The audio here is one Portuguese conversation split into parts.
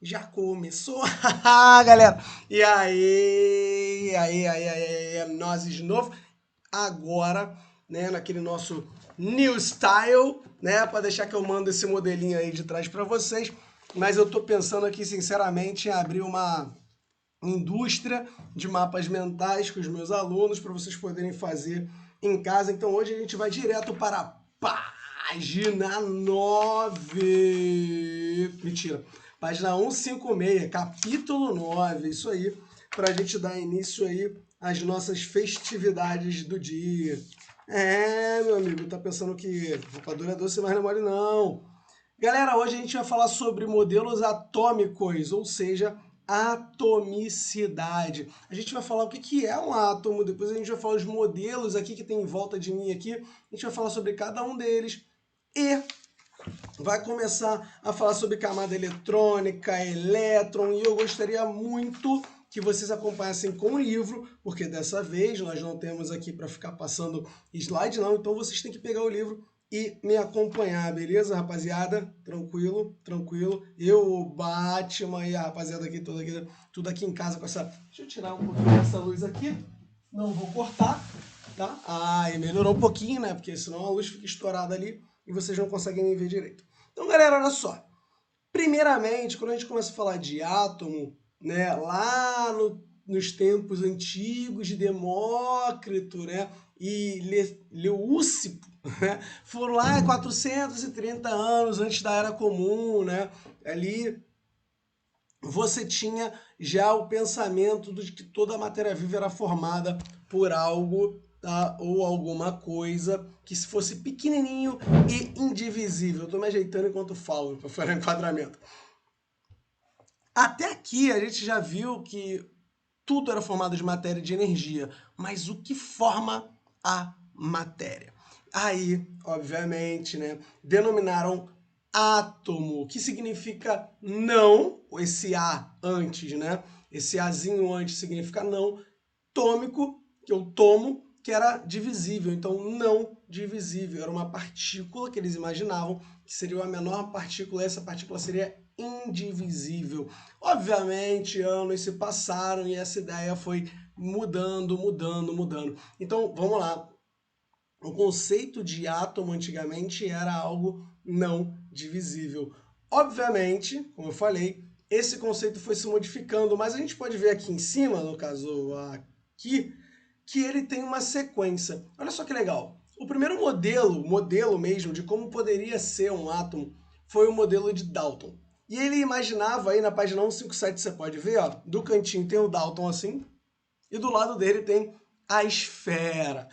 Já começou, galera? E aí, nós de novo. Agora, né, naquele nosso new style, né, para deixar que eu mando esse modelinho aí de trás para vocês. Mas eu tô pensando aqui, sinceramente, em abrir uma indústria de mapas mentais com os meus alunos para vocês poderem fazer em casa. Então hoje a gente vai direto para a página 9. Mentira. Página 156, capítulo 9. Isso aí, para a gente dar início aí às nossas festividades do dia. Meu amigo, tá pensando que rapadura é doce, mas não é mole não. Galera, hoje a gente vai falar sobre modelos atômicos, ou seja, atomicidade. A gente vai falar o que é um átomo, depois a gente vai falar os modelos aqui que tem em volta de mim aqui, a gente vai falar sobre cada um deles e vai começar a falar sobre camada eletrônica, elétron, e eu gostaria muito que vocês acompanhassem com o livro, porque dessa vez nós não temos aqui para ficar passando slide não, então vocês têm que pegar o livro e me acompanhar, beleza, rapaziada? Tranquilo, tranquilo. Eu, o Batman e a rapaziada aqui, tudo aqui em casa com essa... Deixa eu tirar um pouquinho dessa luz aqui, não vou cortar, tá? E melhorou um pouquinho, né? Porque senão a luz fica estourada ali e vocês não conseguem me ver direito. Então, galera, olha só. Primeiramente, quando a gente começa a falar de átomo, né, lá nos tempos antigos de Demócrito, né, e Leucipo, né, foram lá 430 anos antes da Era Comum, né, ali você tinha já o pensamento de que toda a matéria viva era formada por algo, tá? Ou alguma coisa que se fosse pequenininho e indivisível. Estou me ajeitando enquanto falo, para fazer enquadramento. Até aqui a gente já viu que tudo era formado de matéria e de energia, mas o que forma a matéria? Aí, obviamente, né, denominaram átomo, que significa não, esse A antes, né? Esse Azinho antes significa não, tômico, que eu tomo, que era divisível, então não divisível, era uma partícula que eles imaginavam que seria a menor partícula, e essa partícula seria indivisível. Obviamente, anos se passaram e essa ideia foi mudando. Então, vamos lá. O conceito de átomo antigamente era algo não divisível. Obviamente, como eu falei, esse conceito foi se modificando, mas a gente pode ver aqui em cima, no caso aqui, que ele tem uma sequência. Olha só que legal. O primeiro modelo mesmo de como poderia ser um átomo, foi o modelo de Dalton. E ele imaginava aí na página 157, você pode ver, ó, do cantinho tem o Dalton assim, e do lado dele tem a esfera.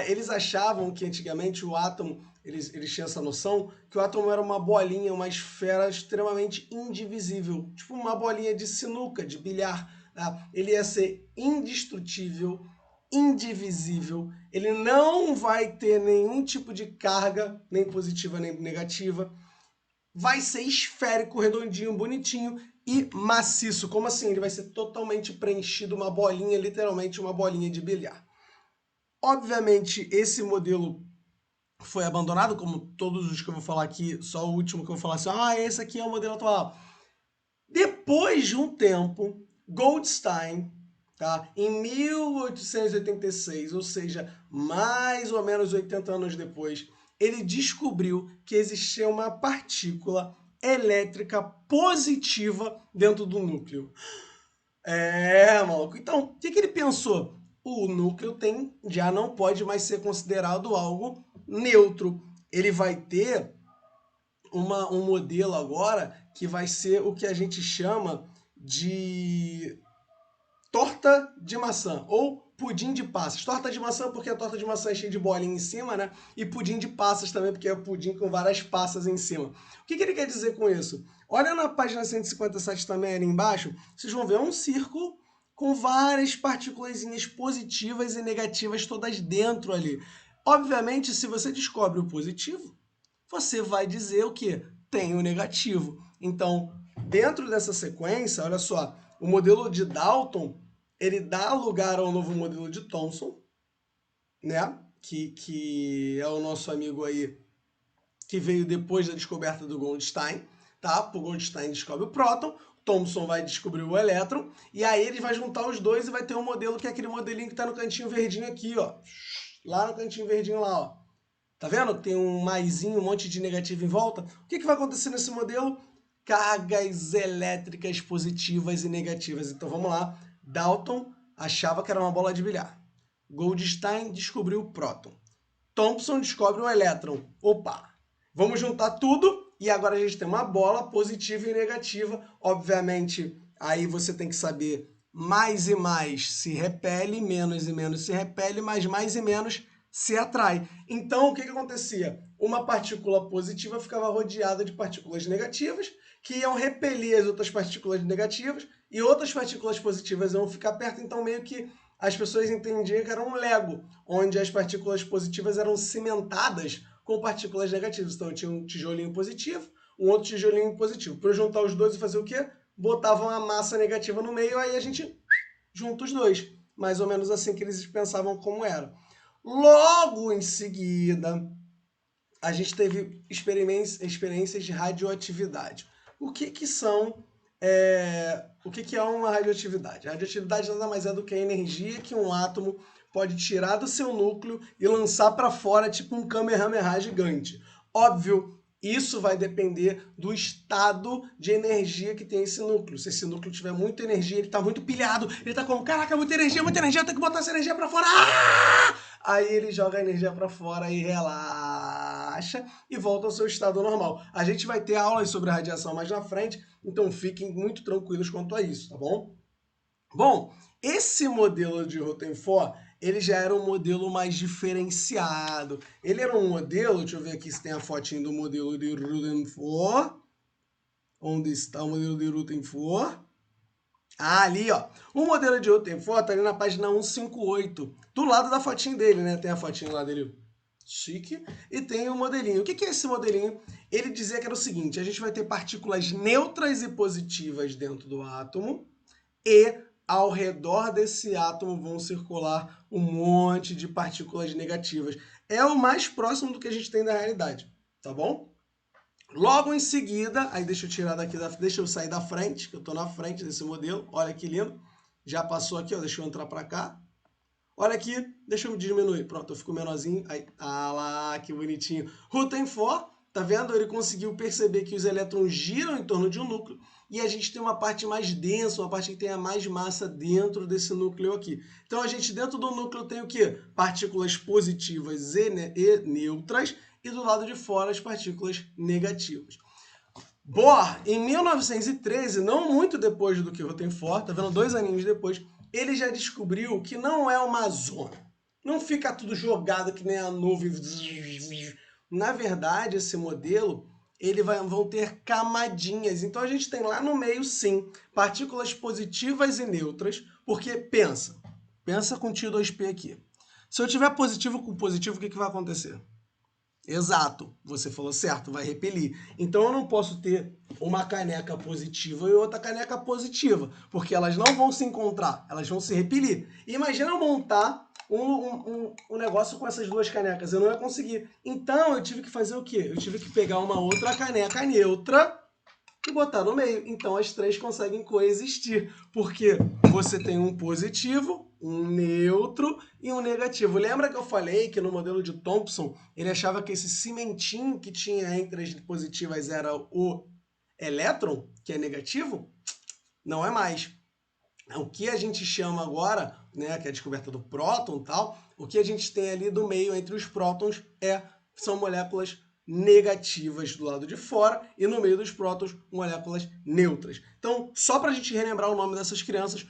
Eles achavam que antigamente o átomo, eles tinham essa noção, que o átomo era uma bolinha, uma esfera extremamente indivisível, tipo uma bolinha de sinuca, de bilhar. Tá? Ele ia ser indestrutível, indivisível, ele não vai ter nenhum tipo de carga, nem positiva nem negativa, vai ser esférico, redondinho, bonitinho e maciço. Como assim? Ele vai ser totalmente preenchido, uma bolinha, literalmente uma bolinha de bilhar. Obviamente, esse modelo foi abandonado, como todos os que eu vou falar aqui, só o último que eu vou falar assim, esse aqui é o modelo atual. Depois de um tempo, Goldstein, tá, em 1886, ou seja, mais ou menos 80 anos depois, ele descobriu que existia uma partícula elétrica positiva dentro do núcleo. Maluco. Então, o que ele pensou? O núcleo já não pode mais ser considerado algo neutro. Ele vai ter um modelo agora que vai ser o que a gente chama de torta de maçã ou pudim de passas. Torta de maçã porque a torta de maçã é cheia de bolinha em cima, né? E pudim de passas também porque é pudim com várias passas em cima. O que ele quer dizer com isso? Olha na página 157 também ali embaixo, vocês vão ver um círculo com várias partículas positivas e negativas todas dentro ali. Obviamente, se você descobre o positivo, você vai dizer o que? Tem o negativo. Então, dentro dessa sequência, olha só, o modelo de Dalton, ele dá lugar ao novo modelo de Thomson, né? Que é o nosso amigo aí que veio depois da descoberta do Goldstein, tá? O Goldstein descobre o próton, Thomson vai descobrir o elétron, e aí ele vai juntar os dois e vai ter um modelo que é aquele modelinho que está no cantinho verdinho aqui, ó. Lá no cantinho verdinho lá, ó. Tá vendo? Tem um maisinho, um monte de negativo em volta. O que vai acontecer nesse modelo? Cargas elétricas positivas e negativas. Então vamos lá. Dalton achava que era uma bola de bilhar. Goldstein descobriu o próton. Thomson descobre o elétron. Opa! Vamos juntar tudo e agora a gente tem uma bola positiva e negativa. Obviamente, aí você tem que saber mais e mais se repele, menos e menos se repele, mas mais e menos se atrai. Então, o que acontecia? Uma partícula positiva ficava rodeada de partículas negativas, que iam repelir as outras partículas negativas, e outras partículas positivas iam ficar perto, então meio que as pessoas entendiam que era um Lego, onde as partículas positivas eram cimentadas com partículas negativas. Então, tinha um tijolinho positivo, um outro tijolinho positivo. Para juntar os dois e fazer o quê? Botavam a massa negativa no meio, aí a gente junta os dois. Mais ou menos assim que eles pensavam como era. Logo em seguida, a gente teve experiências de radioatividade. O que são... o que é uma radioatividade? A radioatividade nada mais é do que a energia que um átomo pode tirar do seu núcleo e lançar para fora, tipo um Kamehameha gigante. Óbvio, isso vai depender do estado de energia que tem esse núcleo. Se esse núcleo tiver muita energia, ele está muito pilhado, ele está como, caraca, muita energia, eu tenho que botar essa energia para fora. Ah! Aí ele joga a energia para fora e relaxa e volta ao seu estado normal. A gente vai ter aulas sobre a radiação mais na frente, então fiquem muito tranquilos quanto a isso, tá bom? Bom, esse modelo de Rutherford, ele já era um modelo mais diferenciado. Ele era um modelo, deixa eu ver aqui se tem a fotinho do modelo de Rutherford. Onde está o modelo de Rutherford? Ah, ali, ó. O modelo de Rutherford está ali na página 158, do lado da fotinho dele, né? Tem a fotinho lá dele, chique, e tem o modelinho. O que é esse modelinho? Ele dizia que era o seguinte, a gente vai ter partículas neutras e positivas dentro do átomo, e ao redor desse átomo vão circular um monte de partículas negativas. É o mais próximo do que a gente tem da realidade, tá bom? Logo em seguida, aí deixa eu tirar daqui, deixa eu sair da frente, que eu estou na frente desse modelo. Olha que lindo. Já passou aqui, ó, deixa eu entrar para cá. Olha aqui, deixa eu diminuir. Pronto, eu fico menorzinho. Aí, ah lá, que bonitinho. Rutherford, tá vendo? Ele conseguiu perceber que os elétrons giram em torno de um núcleo e a gente tem uma parte mais densa, uma parte que tenha mais massa dentro desse núcleo aqui. Então, a gente dentro do núcleo tem o quê? Partículas positivas e neutras, e do lado de fora as partículas negativas. Bohr, em 1913, não muito depois do que Rutherford, tá vendo? 2 aninhos depois, ele já descobriu que não é uma zona. Não fica tudo jogado que nem a nuvem. Na verdade, esse modelo, vão ter camadinhas. Então, a gente tem lá no meio, sim, partículas positivas e neutras, porque pensa com T2P aqui. Se eu tiver positivo com positivo, o que vai acontecer? Exato, você falou certo, vai repelir. Então eu não posso ter uma caneca positiva e outra caneca positiva, porque elas não vão se encontrar, elas vão se repelir. Imagina eu montar um negócio com essas duas canecas, eu não ia conseguir. Então eu tive que fazer o quê? Eu tive que pegar uma outra caneca neutra e botar no meio. Então as três conseguem coexistir, porque você tem um positivo, um neutro e um negativo. Lembra que eu falei que no modelo de Thomson ele achava que esse cimentinho que tinha entre as positivas era o elétron, que é negativo? Não é mais. O que a gente chama agora, né, que é a descoberta do próton e tal, o que a gente tem ali do meio entre os prótons são moléculas negativas do lado de fora e no meio dos prótons, moléculas neutras. Então, só para a gente relembrar o nome dessas crianças,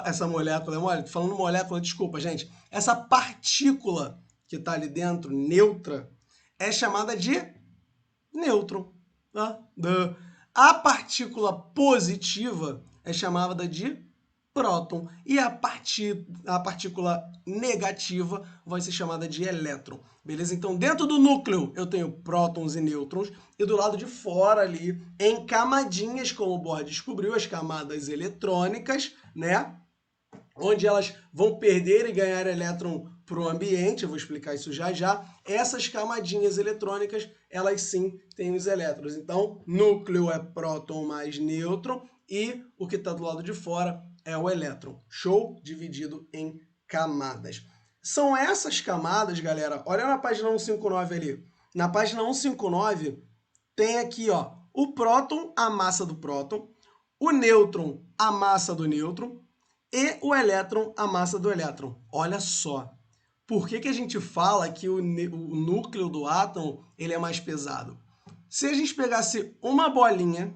essa molécula, falando molécula, desculpa, gente, essa partícula que está ali dentro, neutra, é chamada de nêutron. Tá? A partícula positiva é chamada de próton e a partícula negativa vai ser chamada de elétron. Beleza? Então, dentro do núcleo eu tenho prótons e nêutrons e do lado de fora ali, em camadinhas, como o Bohr descobriu, as camadas eletrônicas, né? Onde elas vão perder e ganhar elétron para o ambiente, eu vou explicar isso já já, essas camadinhas eletrônicas, elas sim têm os elétrons. Então, núcleo é próton mais nêutron e o que está do lado de fora é o elétron. Show? Dividido em camadas. São essas camadas, galera, olha na página 159 ali. Na página 159 tem aqui, ó, o próton, a massa do próton, o nêutron, a massa do nêutron, e o elétron, a massa do elétron. Olha só. Por que a gente fala que o núcleo do átomo ele é mais pesado? Se a gente pegasse uma bolinha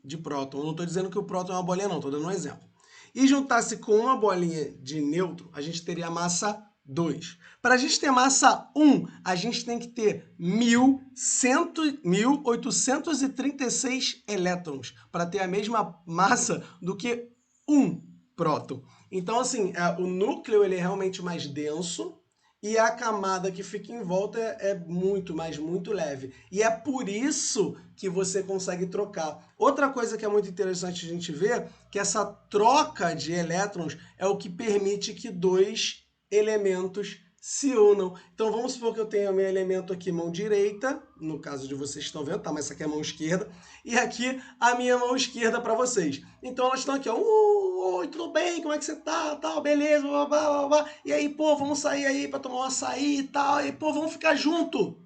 de próton, não estou dizendo que o próton é uma bolinha não, estou dando um exemplo, e juntasse com uma bolinha de nêutron, a gente teria a massa 2. Para a gente ter massa 1, a gente tem que ter 1.836 elétrons para ter a mesma massa do que um próton. Então, assim, o núcleo ele é realmente mais denso e a camada que fica em volta é muito, mas muito leve. E é por isso que você consegue trocar. Outra coisa que é muito interessante a gente ver, que essa troca de elétrons é o que permite que dois elementos se unam. Então vamos supor que eu tenha o meu elemento aqui mão direita, no caso de vocês estão vendo, tá? Mas essa aqui é a mão esquerda, e aqui a minha mão esquerda para vocês. Então elas estão aqui, ó, oi, tudo bem? Como é que você tá? Tal, beleza, blá, blá, blá, blá. E aí, pô, vamos sair aí para tomar um açaí e tal, e pô, vamos ficar junto. O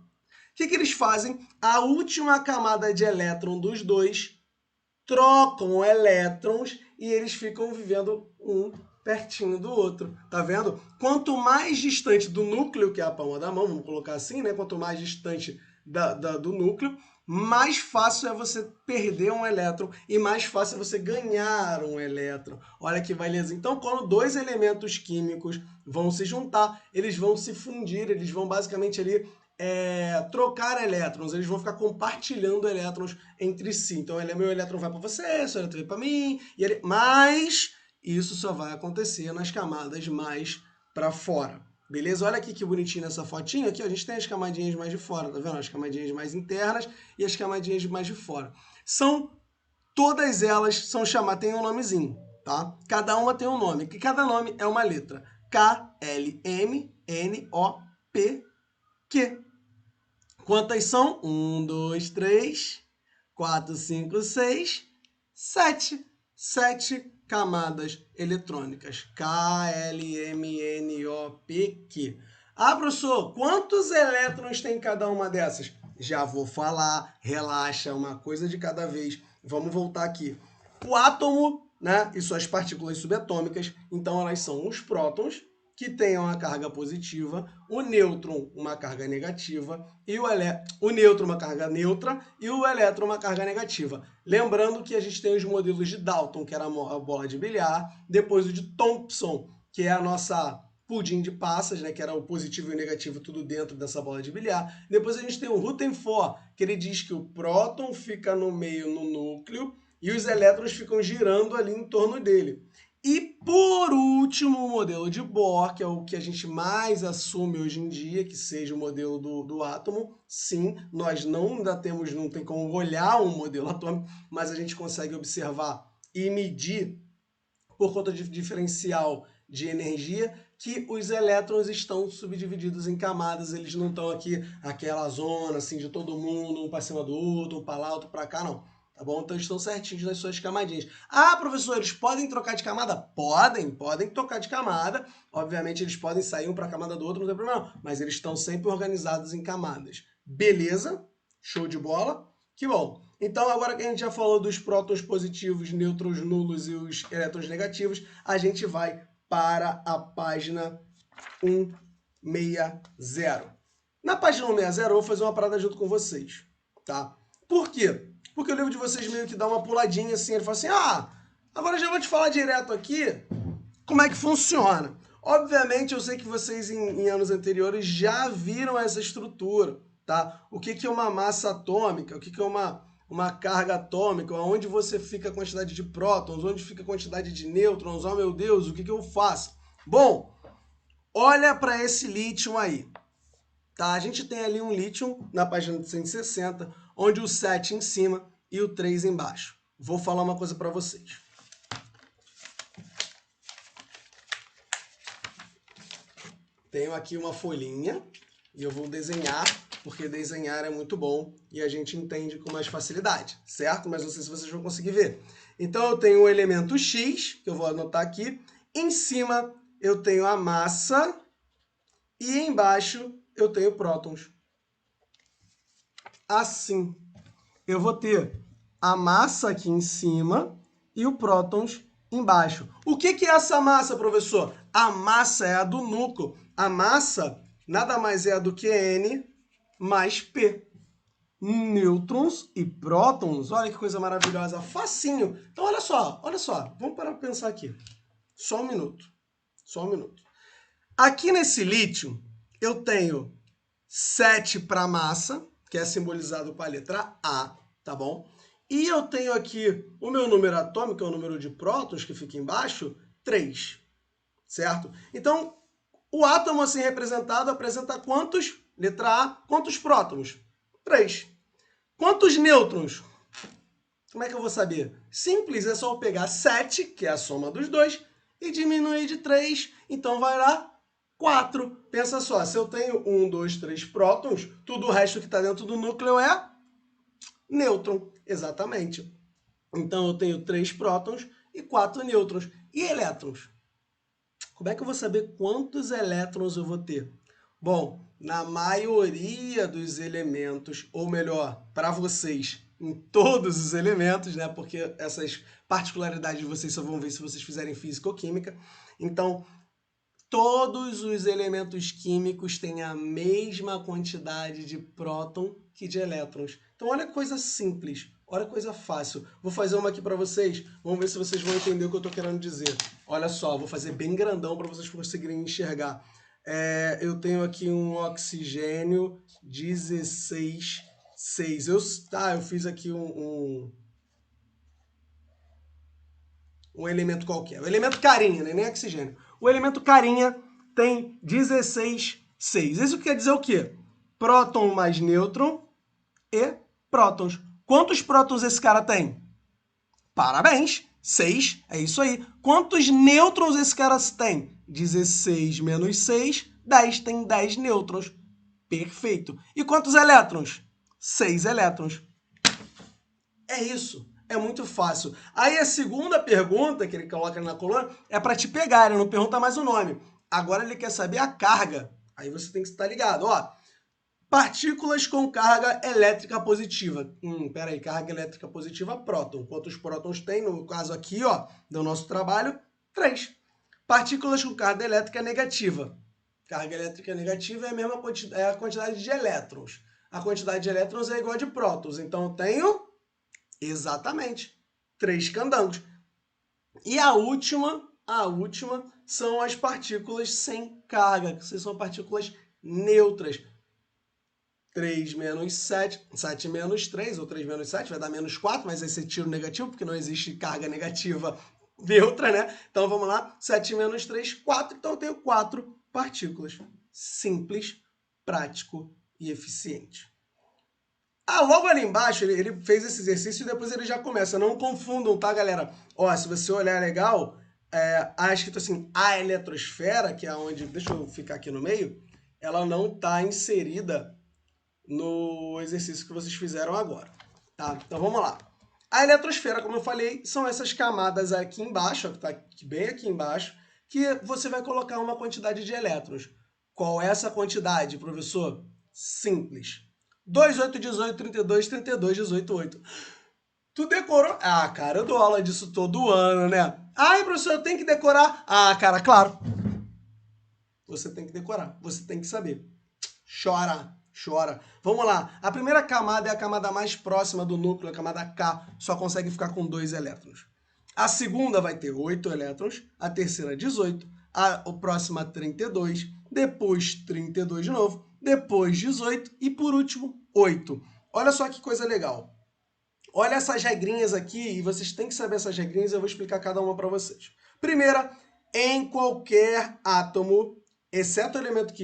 que eles fazem? A última camada de elétron dos dois trocam elétrons e eles ficam vivendo um pertinho do outro, tá vendo? Quanto mais distante do núcleo, que é a palma da mão, vamos colocar assim, né? Quanto mais distante do núcleo, mais fácil é você perder um elétron e mais fácil é você ganhar um elétron. Olha que beleza. Então, quando dois elementos químicos vão se juntar, eles vão se fundir, eles vão basicamente ali trocar elétrons, eles vão ficar compartilhando elétrons entre si. Então, meu elétron vai para você, seu elétron vai para mim, mas isso só vai acontecer nas camadas mais para fora. Beleza? Olha aqui que bonitinho nessa fotinha. Aqui ó, a gente tem as camadinhas mais de fora, tá vendo? As camadinhas mais internas e as camadinhas mais de fora. Todas elas são chamadas, tem um nomezinho, tá? Cada uma tem um nome, que cada nome é uma letra. K, L, M, N, O, P, Q. Quantas são? 1, 2, 3, 4, 5, 6, 7. 7 camadas eletrônicas. K, L, M, N, O, P, Q. Ah, professor, quantos elétrons tem cada uma dessas? Já vou falar, relaxa, uma coisa de cada vez. Vamos voltar aqui. O átomo, né, e suas partículas subatômicas, então elas são os prótons, que tenham uma carga positiva, o nêutron uma carga negativa, e o nêutron uma carga neutra e o elétron uma carga negativa. Lembrando que a gente tem os modelos de Dalton, que era a bola de bilhar, depois o de Thomson, que é a nossa pudim de passas, né, que era o positivo e o negativo tudo dentro dessa bola de bilhar. Depois a gente tem o Rutherford, que ele diz que o próton fica no meio, no núcleo, e os elétrons ficam girando ali em torno dele. E, por último, o modelo de Bohr, que é o que a gente mais assume hoje em dia, que seja o modelo do átomo. Sim, nós não tem como olhar um modelo atômico, mas a gente consegue observar e medir, por conta de diferencial de energia, que os elétrons estão subdivididos em camadas, eles não estão aqui, aquela zona assim de todo mundo, um para cima do outro, um para lá, outro para cá, não. Tá bom? Então estão certinhos nas suas camadinhas. Ah, professor, eles podem trocar de camada? Podem trocar de camada. Obviamente eles podem sair um para a camada do outro, não tem problema não. Mas eles estão sempre organizados em camadas. Beleza? Show de bola? Que bom. Então agora que a gente já falou dos prótons positivos, nêutrons nulos e os elétrons negativos, a gente vai para a página 160. Na página 160 eu vou fazer uma parada junto com vocês, tá? Por quê? Porque o livro de vocês meio que dá uma puladinha assim, ele fala assim, agora eu já vou te falar direto aqui como é que funciona. Obviamente, eu sei que vocês em anos anteriores já viram essa estrutura, tá? O que é uma massa atômica, o que é uma carga atômica, onde você fica a quantidade de prótons, onde fica a quantidade de nêutrons, oh meu Deus, o que eu faço? Bom, olha para esse lítio aí. Tá? A gente tem ali um lítio na página 160, onde o 7 em cima e o 3 embaixo. Vou falar uma coisa para vocês. tenho aqui uma folhinha e eu vou desenhar, porque desenhar é muito bom e a gente entende com mais facilidade, certo? Mas não sei se vocês vão conseguir ver. Então eu tenho o elemento X, que eu vou anotar aqui. Em cima eu tenho a massa e embaixo eu tenho prótons. Assim, eu vou ter a massa aqui em cima e o prótons embaixo. O que é essa massa, professor? A massa é a do núcleo. A massa nada mais é do que N mais P. Nêutrons e prótons, olha que coisa maravilhosa, facinho. Então, olha só, vamos parar para pensar aqui. Só um minuto. Aqui nesse lítio, eu tenho 7 para massa, que é simbolizado com a letra A, tá bom? E eu tenho aqui o meu número atômico, que é o número de prótons, que fica embaixo, 3, certo? Então, o átomo assim representado apresenta quantos? Letra A, quantos prótons? 3. Quantos nêutrons? Como é que eu vou saber? Simples, é só eu pegar 7, que é a soma dos dois, e diminuir de 3, então vai lá 4. Pensa só, se eu tenho 1, 2, 3 prótons, tudo o resto que está dentro do núcleo é nêutron, exatamente. Então eu tenho 3 prótons e 4 nêutrons. E elétrons? Como é que eu vou saber quantos elétrons eu vou ter? Bom, na maioria dos elementos, ou melhor, para vocês, em todos os elementos, né? Porque essas particularidades vocês só vão ver se vocês fizerem física ou química. Então, todos os elementos químicos têm a mesma quantidade de próton que de elétrons. Então, olha que coisa simples, olha que coisa fácil. Vou fazer uma aqui para vocês, vamos ver se vocês vão entender o que eu estou querendo dizer. Olha só, vou fazer bem grandão para vocês conseguirem enxergar. Eu tenho aqui um oxigênio 16,6. Eu fiz aqui um elemento qualquer. O elemento carinha, né? Nem oxigênio. O elemento carinha tem 16,6. Isso quer dizer o quê? Próton mais nêutron e prótons. Quantos prótons esse cara tem? Parabéns! 6, é isso aí. Quantos nêutrons esse cara tem? 16 menos 6, 10. Tem 10 nêutrons. Perfeito. E quantos elétrons? 6 elétrons. É isso. É muito fácil. Aí a segunda pergunta que ele coloca na coluna é para te pegar, ele não pergunta mais o nome. Agora ele quer saber a carga. Aí você tem que estar ligado. Ó, partículas com carga elétrica positiva. Peraí, carga elétrica positiva, próton. Quantos prótons tem? No caso aqui, ó, do nosso trabalho, 3. Partículas com carga elétrica negativa. Carga elétrica negativa é a mesma quantidade, é a quantidade de elétrons. A quantidade de elétrons é igual a de prótons. Então, eu tenho, exatamente, 3 candangos. E a última são as partículas sem carga, que são partículas neutras. 3 menos 7, 7 menos 3, ou 3 menos 7, vai dar menos 4, mas aí você tira o negativo, porque não existe carga negativa neutra, né? Então, vamos lá, 7 menos 3, 4, então eu tenho 4 partículas. Simples, prático e eficiente. Logo ali embaixo, ele fez esse exercício e depois ele já começa. Não confundam, tá, galera? Ó, se você olhar legal, escrito assim, a eletrosfera, que é onde, deixa eu ficar aqui no meio, ela não está inserida no exercício que vocês fizeram agora, tá? Então vamos lá. A eletrosfera, como eu falei, são essas camadas aqui embaixo, que está bem aqui embaixo, que você vai colocar uma quantidade de elétrons. Qual é essa quantidade, professor? Simples. 2, 8, 18, 32, 32, 18, 8. Tu decorou? Ah, cara, eu dou aula disso todo ano, né? Ai, professor, eu tenho que decorar? Ah, cara, claro. Você tem que decorar, você tem que saber. Chora. Vamos lá. A primeira camada é a camada mais próxima do núcleo, a camada K, só consegue ficar com 2 elétrons. A segunda vai ter 8 elétrons, a terceira 18, a próxima 32, depois 32 de novo, depois 18 e por último 8. Olha só que coisa legal. Olha essas regrinhas aqui e vocês têm que saber essas regrinhas e eu vou explicar cada uma para vocês. Primeira, em qualquer átomo, exceto o elemento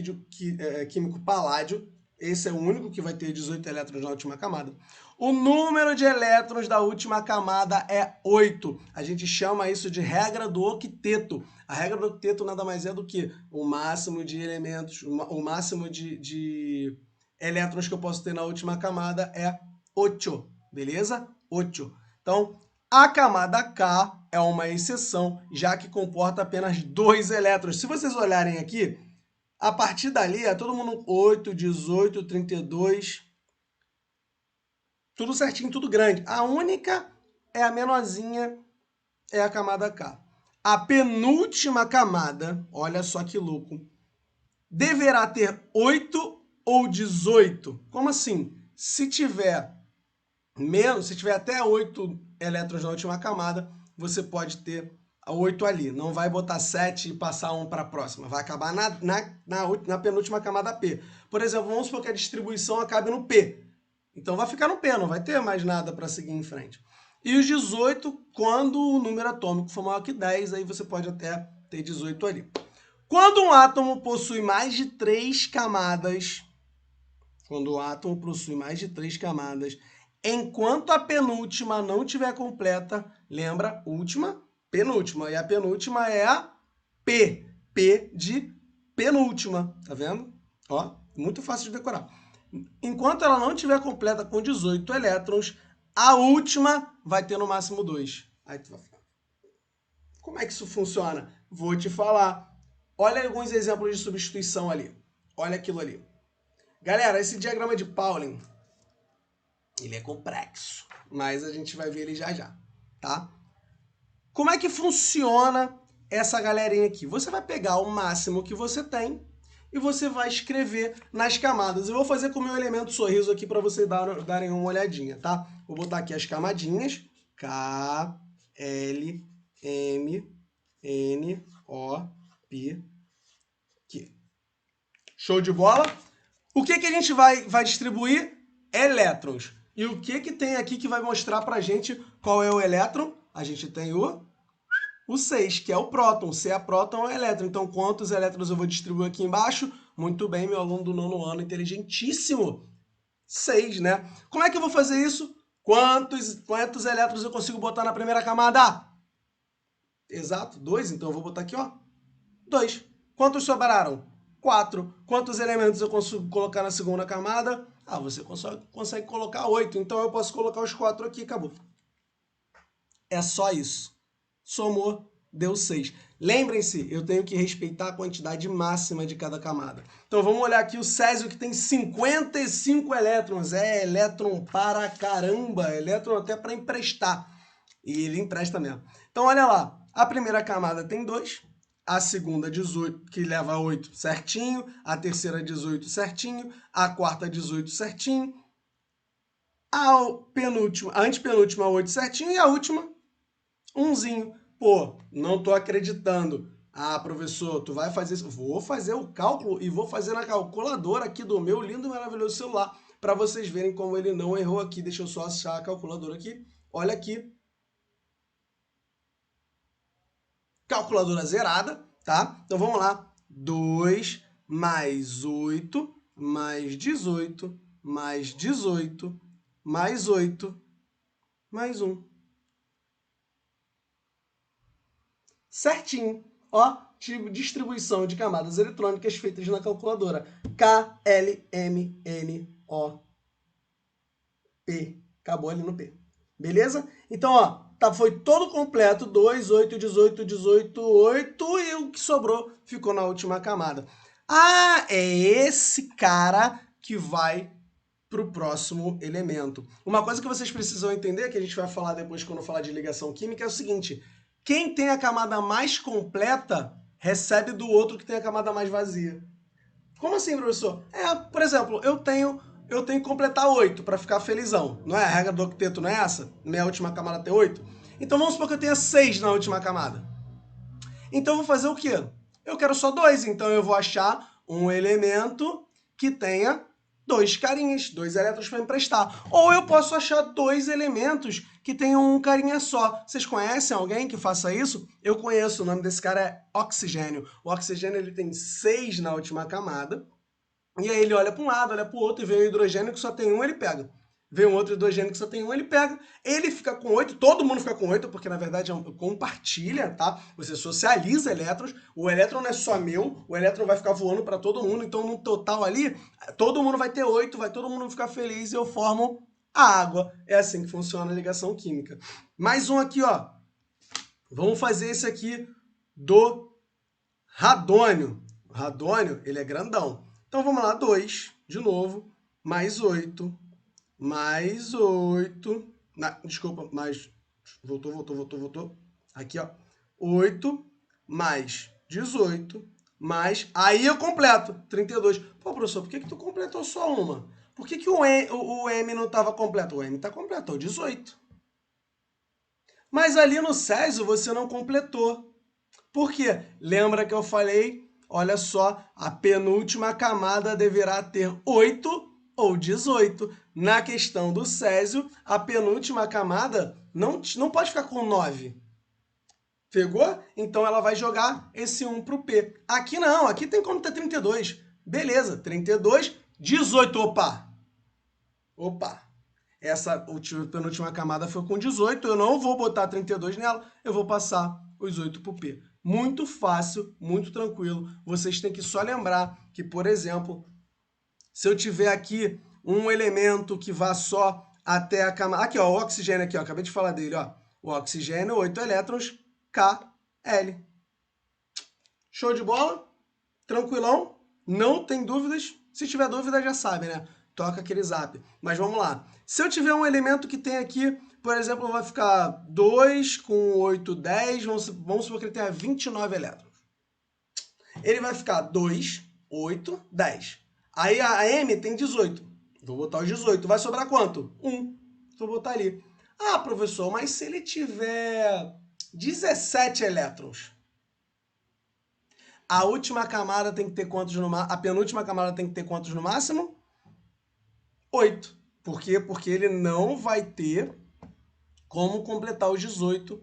químico paládio, esse é o único que vai ter 18 elétrons na última camada, O número de elétrons da última camada é 8. A gente chama isso de regra do octeto. A regra do octeto nada mais é do que o máximo de elementos, o máximo de elétrons que eu posso ter na última camada é 8, beleza? 8. Então, a camada K é uma exceção, já que comporta apenas 2 elétrons. Se vocês olharem aqui, a partir dali é todo mundo 8, 18, 32... tudo certinho, tudo grande. A única é a menorzinha, é a camada K. A penúltima camada, olha só que louco, deverá ter 8 ou 18. Como assim? Se tiver até 8 elétrons na última camada, você pode ter 8 ali. Não vai botar 7 e passar um para a próxima. Vai acabar na penúltima camada P. Por exemplo, vamos supor que a distribuição acabe no P. Então vai ficar no P, não vai ter mais nada para seguir em frente. E os 18, quando o número atômico for maior que 10, aí você pode até ter 18 ali. Quando um átomo possui mais de 3 camadas, enquanto a penúltima não estiver completa, lembra? Última, penúltima. E a penúltima é a P. P de penúltima, tá vendo? Ó, muito fácil de decorar. Enquanto ela não estiver completa com 18 elétrons, a última vai ter no máximo 2. Aí tu vai falar, como é que isso funciona? Vou te falar. Olha alguns exemplos de substituição ali. Olha aquilo ali. Galera, esse diagrama de Pauling, ele é complexo, mas a gente vai ver ele já já, tá? Como é que funciona essa galerinha aqui? Você vai pegar o máximo que você tem e você vai escrever nas camadas. Eu vou fazer com o meu elemento sorriso aqui para vocês darem uma olhadinha, tá? Vou botar aqui as camadinhas. K, L, M, N, O, P, Q. Show de bola? O que a gente vai distribuir? Elétrons. E o que tem aqui que vai mostrar pra gente qual é o elétron? A gente tem o 6, que é o próton. Se é próton, é elétron. Então, quantos elétrons eu vou distribuir aqui embaixo? Muito bem, meu aluno do 9º ano, inteligentíssimo. 6, né? Como é que eu vou fazer isso? Quantos elétrons eu consigo botar na primeira camada? Exato, 2. Então, eu vou botar aqui, ó, 2. Quantos sobraram? 4. Quantos elementos eu consigo colocar na segunda camada? Ah, você consegue colocar 8. Então, eu posso colocar os 4 aqui e acabou. É só isso. Somou, deu 6. Lembrem-se, eu tenho que respeitar a quantidade máxima de cada camada. Então vamos olhar aqui o césio, que tem 55 elétrons. É elétron para caramba, elétron até para emprestar. E ele empresta mesmo. Então olha lá, a primeira camada tem 2, a segunda 18, que leva 8 certinho, a terceira 18 certinho, a quarta 18 certinho, a antepenúltima 8 certinho e a última 1zinho. Pô, não tô acreditando. Ah, professor, tu vai fazer isso? Vou fazer o cálculo e vou fazer na calculadora aqui do meu lindo e maravilhoso celular para vocês verem como ele não errou aqui. Deixa eu só achar a calculadora aqui. Olha aqui. Calculadora zerada, tá? Então vamos lá. 2 mais 8 mais 18 mais 18 mais 8 mais 1. Certinho. Ó, distribuição de camadas eletrônicas feitas na calculadora. K, L, M, N, O, P. Acabou ali no P. Beleza? Então, ó, foi todo completo. 2, 8, 18, 18, 8. E o que sobrou ficou na última camada. Ah, é esse cara que vai para o próximo elemento. Uma coisa que vocês precisam entender, que a gente vai falar depois quando falar de ligação química, é o seguinte: quem tem a camada mais completa recebe do outro que tem a camada mais vazia. Como assim, professor? Por exemplo, eu tenho que completar 8 para ficar felizão. Não é? A regra do octeto não é essa? Minha última camada tem 8? Então vamos supor que eu tenha 6 na última camada. Então eu vou fazer o quê? Eu quero só 2, então eu vou achar um elemento que tenha 2 carinhas, 2 elétrons para emprestar. Ou eu posso achar 2 elementos que tenham um carinha só. Vocês conhecem alguém que faça isso? Eu conheço, o nome desse cara é oxigênio. O oxigênio ele tem 6 na última camada, e aí ele olha para um lado, olha para o outro, e vê o hidrogênio que só tem um, ele pega. vem um outro hidrogênio que só tem um, ele pega, ele fica com 8, todo mundo fica com 8, porque na verdade compartilha, tá? Você socializa elétrons, o elétron não é só meu, o elétron vai ficar voando para todo mundo, então no total ali, todo mundo vai ter 8, vai todo mundo ficar feliz e eu formo a água. É assim que funciona a ligação química. Mais um aqui, ó. Vamos fazer esse aqui do radônio. O radônio, ele é grandão. Então vamos lá, 2, de novo, mais 8, mais 8, desculpa, mais, voltou. Aqui, ó, 8 mais 18, mais, aí eu completo, 32. Pô, professor, por que tu completou só uma? Por que o M não estava completo? O M está completo, é o 18. Mas ali no Césio você não completou. Por quê? Lembra que eu falei? Olha só, a penúltima camada deverá ter 8 ou 18. Na questão do Césio, a penúltima camada não pode ficar com 9. Pegou? Então ela vai jogar esse 1 para o P. Aqui não, aqui tem como ter 32. Beleza, 32, 18. Opa. Essa penúltima camada foi com 18, eu não vou botar 32 nela, eu vou passar os 8 para o P. Muito fácil, muito tranquilo. Vocês têm que só lembrar que, por exemplo, se eu tiver aqui um elemento que vá só até a camada... Aqui, ó, o oxigênio aqui, ó, acabei de falar dele, ó. O oxigênio, 8 elétrons, Kl. Show de bola? Tranquilão? Não tem dúvidas? Se tiver dúvida, já sabe, né? Toca aquele zap. Mas vamos lá. Se eu tiver um elemento que tem aqui, por exemplo, vai ficar 2 com 8, 10, vamos supor que ele tenha 29 elétrons. Ele vai ficar 2, 8, 10. Aí a M tem 18. Vou botar os 18. Vai sobrar quanto? 1. Vou botar ali. Ah, professor, mas se ele tiver 17 elétrons? A última camada tem que ter quantos no máximo? A penúltima camada tem que ter quantos no máximo? 8. Por quê? Porque ele não vai ter como completar os 18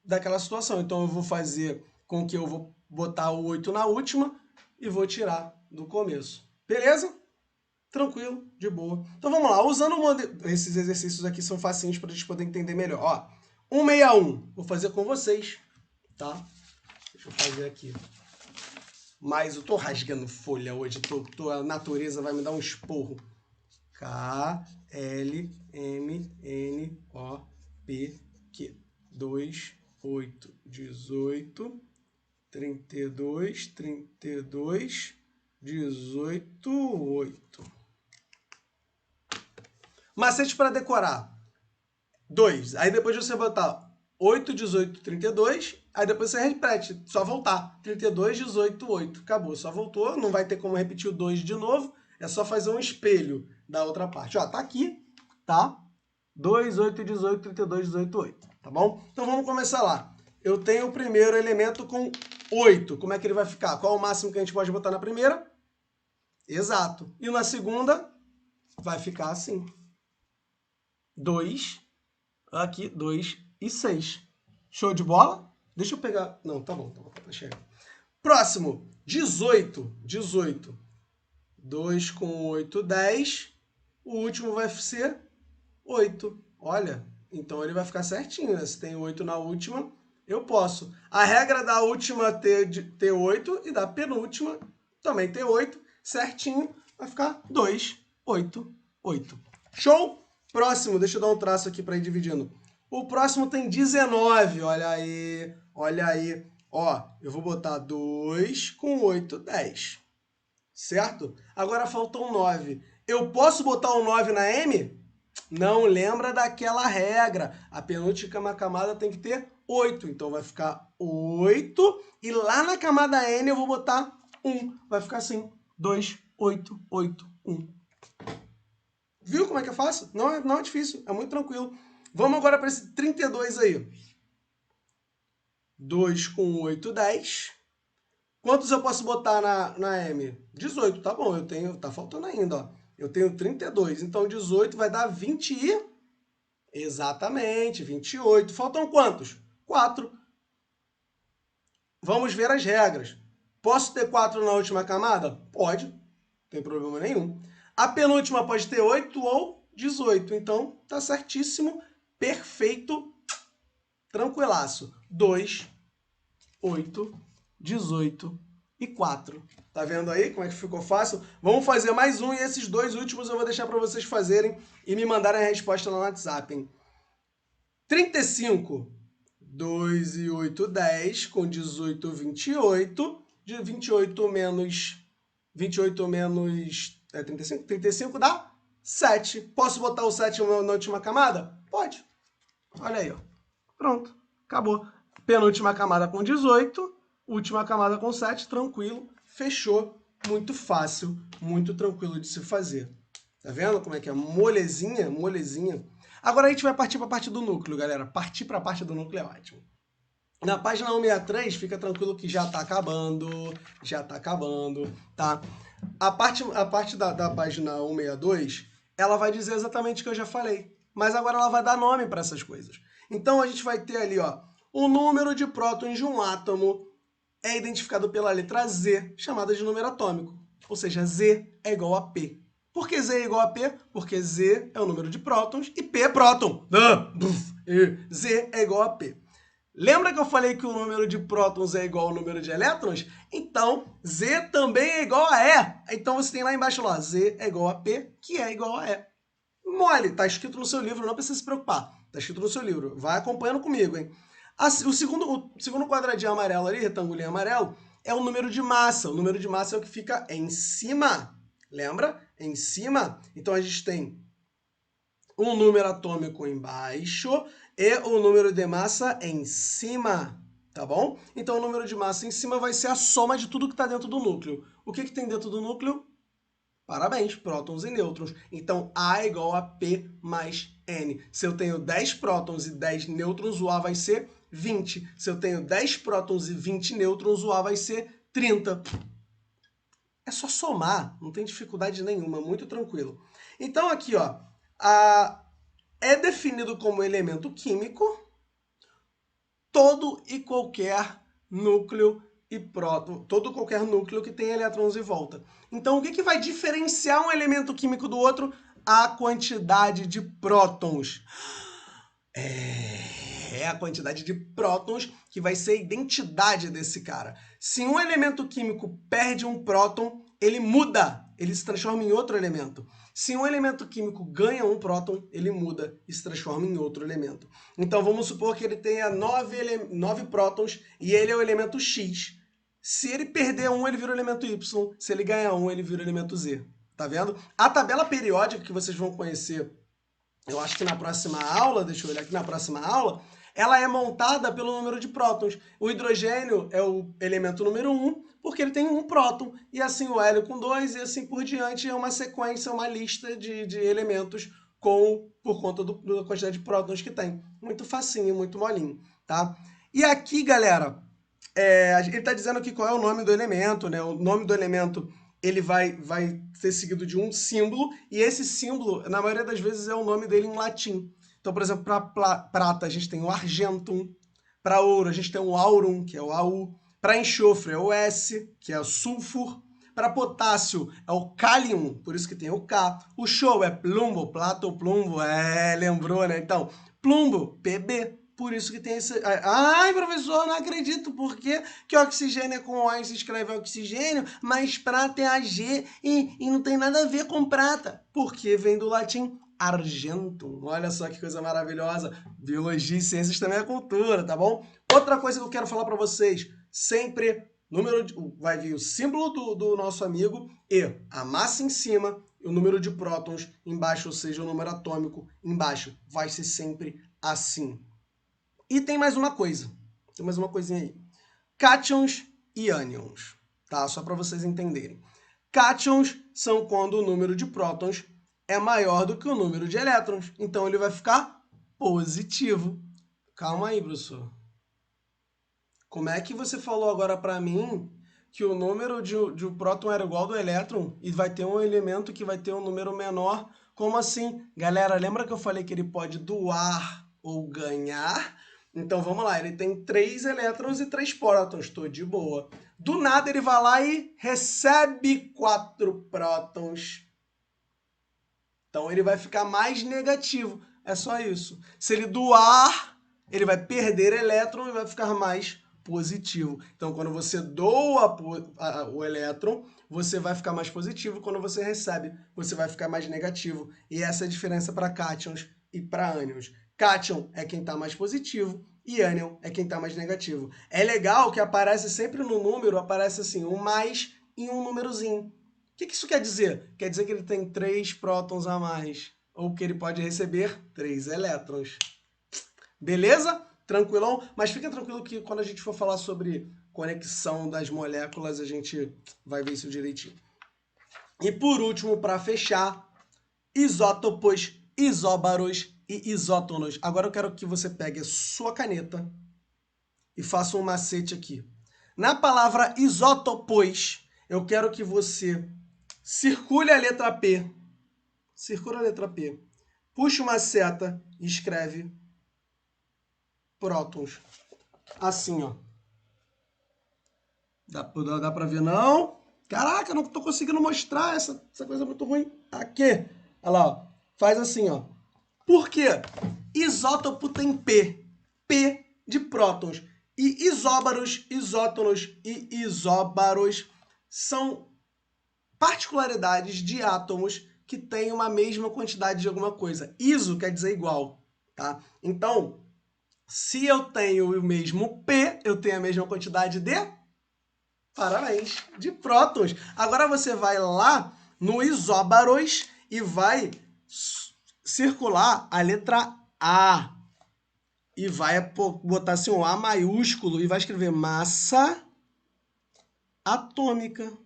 daquela situação. Então eu vou fazer com que eu vou botar o 8 na última e vou tirar do começo. Beleza? Tranquilo, de boa. Então vamos lá. Usando esses exercícios aqui são facinhos para a gente poder entender melhor. Ó, 161. Vou fazer com vocês, tá? Deixa eu fazer aqui. Mas eu tô rasgando folha hoje, a natureza vai me dar um esporro. K, L, M, N, O, P, Q. 2, 8, 18, 32, 32, 18, 8. Macete para decorar. 2. Aí depois você botar 8, 18, 32. Aí depois você repete, só voltar. 32, 18, 8. Acabou, só voltou. Não vai ter como repetir o 2 de novo. É só fazer um espelho da outra parte. Ó, tá aqui, tá? 2, 8, 18, 32, 18, 8. Tá bom? Então vamos começar lá. Eu tenho o primeiro elemento com 8. Como é que ele vai ficar? Qual é o máximo que a gente pode botar na primeira? Exato. E na segunda, vai ficar assim. 2, aqui, 2 e 6. Show de bola? Deixa eu pegar... Não, tá bom, tá chegando. Próximo, 18. 18. 2 com 8, 10. O último vai ser 8. Olha, então ele vai ficar certinho, né? Se tem 8 na última, eu posso. A regra da última ter 8 e da penúltima também ter 8. Certinho, vai ficar 2, 8, 8. Show? Próximo, deixa eu dar um traço aqui para ir dividindo. O próximo tem 19, olha aí, olha aí. Ó, eu vou botar 2 com 8, 10. Certo? Agora faltam 9. Eu posso botar o 9 na M? Não lembra daquela regra. A penúltima camada tem que ter 8. Então vai ficar 8. E lá na camada N eu vou botar 1. Vai ficar assim. 2, 8, 8, 1. Viu como é que é fácil? Não é difícil. É muito tranquilo. Vamos agora para esse 32 aí. 2 com 8, 10. Quantos eu posso botar na M? 18, tá bom. Tá faltando ainda, ó. Eu tenho 32, então 18 vai dar 20 e... Exatamente, 28. Faltam quantos? 4. Vamos ver as regras. Posso ter 4 na última camada? Pode, não tem problema nenhum. A penúltima pode ter 8 ou 18. Então, tá certíssimo, perfeito, tranquilaço. 2, 8, 18 e 4. Tá vendo aí como é que ficou fácil? Vamos fazer mais um e esses dois últimos eu vou deixar para vocês fazerem e me mandarem a resposta lá no WhatsApp, hein? 35, 2 e 8, 10, com 18, 28. De 28 menos 35? 35 dá 7. Posso botar o 7 na última camada? Pode. Olha aí, ó. Pronto. Acabou. Penúltima camada com 18, última camada com 7, tranquilo. Fechou. Muito fácil, muito tranquilo de se fazer. Tá vendo como é que é? Molezinha, molezinha. Agora a gente vai partir para a parte do núcleo, galera. Partir para a parte do núcleo é ótimo. Na página 163, fica tranquilo que já tá acabando, tá? A parte da página 162, ela vai dizer exatamente o que eu já falei, mas agora ela vai dar nome para essas coisas. Então a gente vai ter ali, ó, o número de prótons de um átomo é identificado pela letra Z, chamada de número atômico, ou seja, Z é igual a P. Por que Z é igual a P? Porque Z é o número de prótons e P é próton. Z é igual a P. Lembra que eu falei que o número de prótons é igual ao número de elétrons? Então, Z também é igual a E. Então você tem lá embaixo, lá, Z é igual a P, que é igual a E. Mole, tá escrito no seu livro, não precisa se preocupar. Tá escrito no seu livro. Vai acompanhando comigo, hein? O segundo quadradinho amarelo ali, retangulinho amarelo, é o número de massa. O número de massa é o que fica em cima. Lembra? Em cima. Então a gente tem um número atômico embaixo e o número de massa em cima, tá bom? Então o número de massa em cima vai ser a soma de tudo que está dentro do núcleo. O que tem dentro do núcleo? Parabéns, prótons e nêutrons. Então A é igual a P mais N. Se eu tenho 10 prótons e 10 nêutrons, o A vai ser 20. Se eu tenho 10 prótons e 20 nêutrons, o A vai ser 30. É só somar, não tem dificuldade nenhuma, muito tranquilo. Então aqui, ó, é definido como elemento químico todo e qualquer núcleo e próton, todo qualquer núcleo que tem elétrons em volta. Então, o que vai diferenciar um elemento químico do outro? A quantidade de prótons. É a quantidade de prótons que vai ser a identidade desse cara. Se um elemento químico perde um próton, ele muda, ele se transforma em outro elemento. Se um elemento químico ganha um próton, ele muda e se transforma em outro elemento. Então vamos supor que ele tenha 9 prótons e ele é o elemento X. Se ele perder um, ele vira o elemento Y. Se ele ganhar um, ele vira o elemento Z. Tá vendo? A tabela periódica que vocês vão conhecer, eu acho que na próxima aula, deixa eu olhar aqui na próxima aula, ela é montada pelo número de prótons. O hidrogênio é o elemento número 1, porque ele tem um próton, e assim o hélio com 2, e assim por diante, é uma sequência, uma lista de elementos por conta da quantidade de prótons que tem. Muito facinho, muito molinho, tá? E aqui, galera, ele está dizendo aqui qual é o nome do elemento, né? O nome do elemento ele vai ser seguido de um símbolo, e esse símbolo, na maioria das vezes, é o nome dele em latim. Então, por exemplo, para prata, a gente tem o argentum. Para ouro, a gente tem o aurum, que é o AU. Para enxofre, é o S, que é o sulfur. Para potássio, é o calium, por isso que tem o K. O show é plumbo, plata ou plumbo. Lembrou, né? Então, plumbo, PB. Por isso que tem esse... Ai, professor, não acredito. Por que oxigênio é com O e se escreve oxigênio, mas prata é AG e não tem nada a ver com prata? Porque vem do latim argentum. Olha só que coisa maravilhosa. Biologia e ciências também é cultura, tá bom? Outra coisa que eu quero falar para vocês. Sempre vai vir o símbolo do nosso amigo e a massa em cima e o número de prótons embaixo, ou seja, o número atômico embaixo. Vai ser sempre assim. E tem mais uma coisa. Tem mais uma coisinha aí. Cátions e ânions. Tá? Só para vocês entenderem. Cátions são quando o número de prótons é maior do que o número de elétrons. Então ele vai ficar positivo. Calma aí, professor. Como é que você falou agora para mim que o número de próton era igual ao do elétron e vai ter um elemento que vai ter um número menor? Como assim? Galera, lembra que eu falei que ele pode doar ou ganhar? Então vamos lá, ele tem 3 elétrons e 3 prótons, estou de boa. Do nada ele vai lá e recebe 4 prótons. Então ele vai ficar mais negativo. É só isso. Se ele doar, ele vai perder elétron e vai ficar mais positivo. Então quando você doa o elétron, você vai ficar mais positivo. Quando você recebe, você vai ficar mais negativo. E essa é a diferença para cátions e para ânions. Cátion é quem está mais positivo e ânion é quem está mais negativo. É legal que aparece sempre no número, aparece assim, um mais e um númerozinho. O que isso quer dizer? Quer dizer que ele tem 3 prótons a mais, ou que ele pode receber 3 elétrons. Beleza? Tranquilão? Mas fica tranquilo que quando a gente for falar sobre conexão das moléculas, a gente vai ver isso direitinho. E por último, para fechar, isótopos, isóbaros e isótonos. Agora eu quero que você pegue a sua caneta e faça um macete aqui. Na palavra isótopos, eu quero que você circule a letra P. Circula a letra P. Puxa uma seta e escreve prótons. Assim, ó. Dá pra ver, não? Caraca, não tô conseguindo mostrar essa coisa muito ruim. Aqui. Olha lá, ó. Faz assim, ó. Por quê? Isótopo tem P. P de prótons. E isóbaros, isótonos e isóbaros são particularidades de átomos que têm uma mesma quantidade de alguma coisa. Iso quer dizer igual, tá? Então, se eu tenho o mesmo P, eu tenho a mesma quantidade de... Parabéns! De prótons. Agora você vai lá no isóbaros e vai circular a letra A. E vai botar assim um A maiúsculo e vai escrever massa atômica.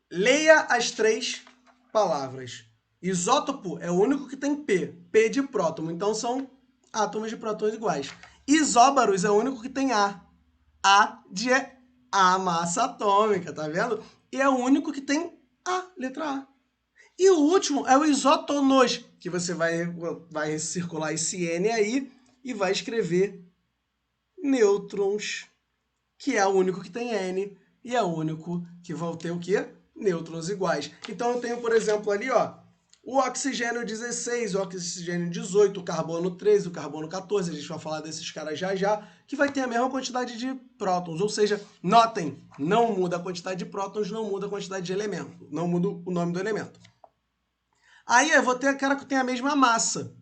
Leia as 3 palavras. Isótopo é o único que tem P. P de próton. Então são átomos de prótons iguais. Isóbaros é o único que tem A. A de A, massa atômica, tá vendo? E é o único que tem A, letra A. E o último é o isótonos, que você vai circular esse N aí e vai escrever nêutrons, que é o único que tem N e é o único que vai ter o quê? Nêutrons iguais. Então eu tenho, por exemplo, ali, ó, o oxigênio 16, o oxigênio 18, o carbono 13, o carbono 14, a gente vai falar desses caras já, que vai ter a mesma quantidade de prótons. Ou seja, notem, não muda a quantidade de prótons, não muda a quantidade de elemento, não muda o nome do elemento. Aí eu vou ter a cara que tem a mesma massa,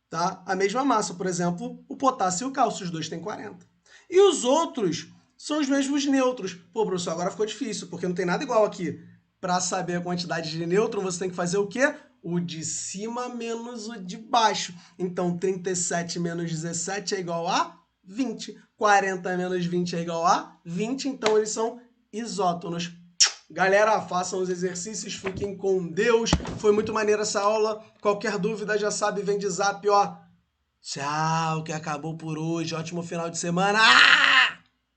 tá? A mesma massa, por exemplo, o potássio e o cálcio, os dois têm 40. E os outros são os mesmos nêutrons. Pô, professor, agora ficou difícil, porque não tem nada igual aqui. Para saber a quantidade de nêutron, você tem que fazer o quê? O de cima menos o de baixo. Então, 37 menos 17 é igual a 20. 40 menos 20 é igual a 20. Então, eles são isótonos. Galera, façam os exercícios, fiquem com Deus. Foi muito maneira essa aula. Qualquer dúvida já sabe, vem de zap, ó. Tchau, que acabou por hoje. Ótimo final de semana.